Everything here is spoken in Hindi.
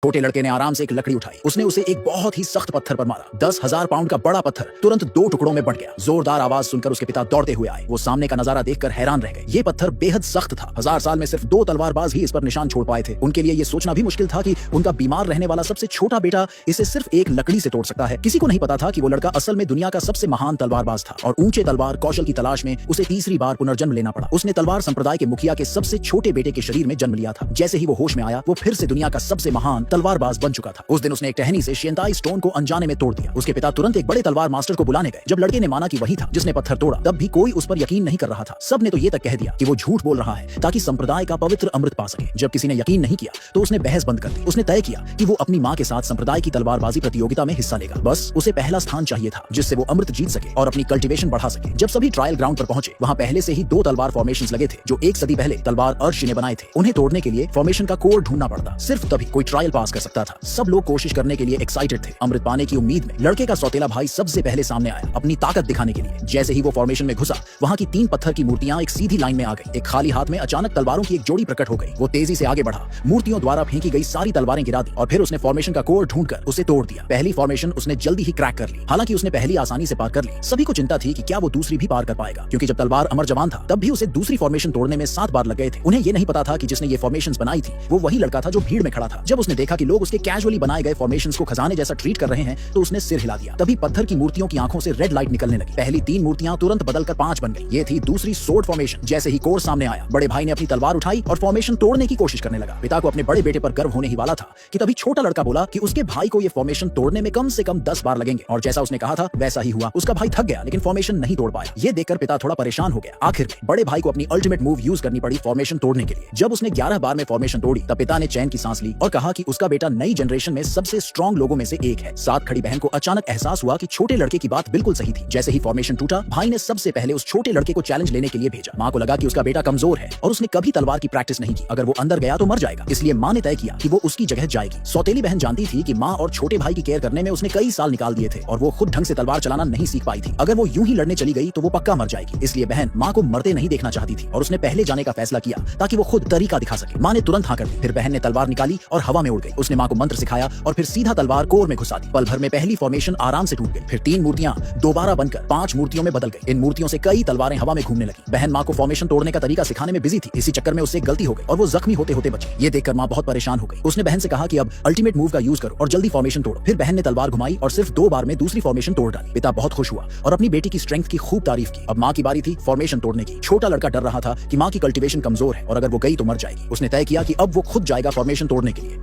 छोटे लड़के ने आराम से एक लकड़ी उठाई। उसने उसे एक बहुत ही सख्त पत्थर पर मारा। 10,000 पाउंड का बड़ा पत्थर तुरंत 2 टुकड़ों में बंट गया। जोरदार आवाज सुनकर उसके पिता दौड़ते हुए आए। वो सामने का नजारा देखकर हैरान रह गए। ये पत्थर बेहद सख्त था। 1000 साल में सिर्फ 2 तलवारबाज ही इस पर निशान छोड़ पाए थे। उनके लिए ये सोचना भी मुश्किल था कि उनका बीमार रहने वाला सबसे छोटा बेटा इसे सिर्फ एक लकड़ी से तोड़ सकता है। किसी को नहीं पता था कि वो लड़का असल में दुनिया का सबसे महान तलवारबाज था और ऊंचे तलवार कौशल की तलाश में उसे तीसरी बार पुनर्जन्म लेना पड़ा। उसने तलवार संप्रदाय के मुखिया के सबसे छोटे बेटे के शरीर में जन्म लिया था। जैसे ही वो होश में आया, वो फिर से दुनिया का सबसे महान तलवारबाज बन चुका था। उस दिन उसने एक टहनी से शियंताई स्टोन को अनजाने में तोड़ दिया। उसके पिता तुरंत एक बड़े तलवार मास्टर को बुलाने गए। जब लड़के ने माना कि वही था जिसने पत्थर तोड़ा, तब भी कोई उस पर यकीन नहीं कर रहा था। सब ने तो ये तक कह दिया कि वो झूठ बोल रहा है ताकि संप्रदाय का पवित्र अमृत पा सके। जब किसी ने यकीन नहीं किया तो उसने बहस बंद कर दी। उसने तय किया कि वो अपनी मां के साथ संप्रदाय की तलवारबाजी प्रतियोगिता में हिस्सा लेगा। बस उसे पहला स्थान चाहिए था जिससे वो अमृत जीत सके और अपनी कल्टीवेशन बढ़ा सके। जब सभी ट्रायल ग्राउंड पर पहुंचे, वहां पहले से ही 2 तलवार फॉर्मेशंस लगे थे जो 1 सदी पहले तलवार अर्श ने बनाए थे। उन्हें तोड़ने के लिए फॉर्मेशन का कोड ढूंढना पड़ता। सिर्फ तभी कोई ट्रायल पास कर सकता था। सब लोग कोशिश करने के लिए एक्साइटेड थे। अमृत पाने की उम्मीद में लड़के का सौतेला भाई सबसे पहले सामने आया, अपनी ताकत दिखाने के लिए। जैसे ही वो फॉर्मेशन में घुसा, वहां की 3 पत्थर की मूर्तियां एक सीधी लाइन में आ गई। एक खाली हाथ में अचानक तलवारों की एक जोड़ी प्रकट हो गई। वो तेजी से आगे बढ़ा, मूर्तियों द्वारा फेंकी गई सारी तलवारें गिरा दी और फिर उसने फॉर्मेशन का कोड ढूंढकर उसे तोड़ दिया। पहली फॉर्मेशन उसने जल्दी ही क्रैक कर ली। हालांकि उसने पहली आसानी से पार कर ली। सभी को चिंता थी कि क्या वो दूसरी भी पार कर पाएगा, क्योंकि जब तलवार अमर जवान था तब भी उसे दूसरी फॉर्मेशन तोड़ने में 7 बार लग गए थे। उन्हें ये नहीं पता था कि जिसने ये फॉर्मेशंस बनाई थी वो वही लड़का था जो भीड़ में खड़ा था। जब उसने देखा कि लोग उसके कैजुअली बनाए गए फॉर्मेशंस को खजाने जैसा ट्रीट कर रहे हैं, तो उसने सिर हिला दिया। तभी पत्थर की मूर्तियों की आंखों से रेड लाइट निकलने लगी। पहली 3 मूर्तियां तुरंत बदलकर 5 बन गई। ये थी दूसरी सोर्ड फॉर्मेशन। जैसे ही कोर सामने आया, बड़े भाई ने अपनी तलवार उठाई और फॉर्मेशन तोड़ने की कोशिश करने लगा। पिता को अपने बड़े बेटे पर गर्व होने ही वाला था कि तभी छोटा लड़का बोला कि उसके भाई को ये फॉर्मेशन तोड़ने में कम से कम 10 बार लगेंगे। और जैसा उसने कहा था वैसा ही हुआ। उसका भाई थक गया लेकिन फॉर्मेशन नहीं तोड़ पाया। ये देखकर पिता थोड़ा परेशान हो गया। आखिर में बड़े भाई को अपनी अल्टीमेट मूव यूज करनी पड़ी फॉर्मेशन तोड़ने के लिए। जब उसने 11 बार में फॉर्मेशन तोड़ी, तब पिता ने चैन की सांस ली और कहा कि उसका बेटा नई जनरेशन में सबसे स्ट्रॉन्ग लोगों में से एक है। साथ खड़ी बहन को अचानक एहसास हुआ कि छोटे लड़के की बात बिल्कुल सही थी। जैसे ही फॉर्मेशन टूटा, भाई ने सबसे पहले उस छोटे लड़के को चैलेंज लेने के लिए भेजा। मां को लगा कि उसका बेटा कमजोर है और उसने कभी तलवार की प्रैक्टिस नहीं की। अगर वो अंदर गया तो मर जाएगा, इसलिए मां ने तय किया कि वो उसकी जगह जाएगी। सौतेली बहन जानती थी कि मां और छोटे भाई की केयर करने में उसने कई साल निकाल दिए थे और वो खुद ढंग से तलवार चलाना नहीं सीख पाई थी। अगर वो यूं ही लड़ने चली गई तो वो पक्का मर जाएगी। इसलिए बहन मां को मरते नहीं देखना चाहती थी और उसने पहले जाने का फैसला किया ताकि वो खुद तरीका दिखा सके। मां ने तुरंत हाँ कर दी। फिर बहन ने तलवार निकाली और हवा में उड़ गई। उसने मां को मंत्र सिखाया और फिर सीधा तलवार कोर में घुसा दी। पल भर में पहली फॉर्मेशन आराम से टूट गई। फिर 3 मूर्तियां दोबारा बनकर 5 मूर्तियों में बदल गई। इन मूर्तियों से कई तलवारें हवा में घूमने लगी। बहन मां को फॉर्मेशन तोड़ने का तरीका सिखाने में बिजी थी। इसी चक्कर में उससे गलती हो गई और वो जख्मी होते होते बची। ये देखकर मां बहुत परेशान हो गई। उसने बहन से कहा कि अब अल्टीमेट मूव का यूज करो और जल्दी फॉर्मेशन तोड़ो। फिर बहन ने तलवार घुमाई और सिर्फ 2 बार में दूसरी फॉर्मेशन तोड़ डाली। पिता बहुत खुश हुआ और अपनी बेटी की स्ट्रेंथ की खूब तारीफ की। अब मां की बारी थी फॉर्मेशन तोड़ने की। छोटा लड़का डर रहा था कि मां की कल्टीवेशन कमजोर है और अगर वो गई तो मर जाएगी। उसने तय किया कि अब वो खुद जाएगा फॉर्मेशन तोड़ने के लिए।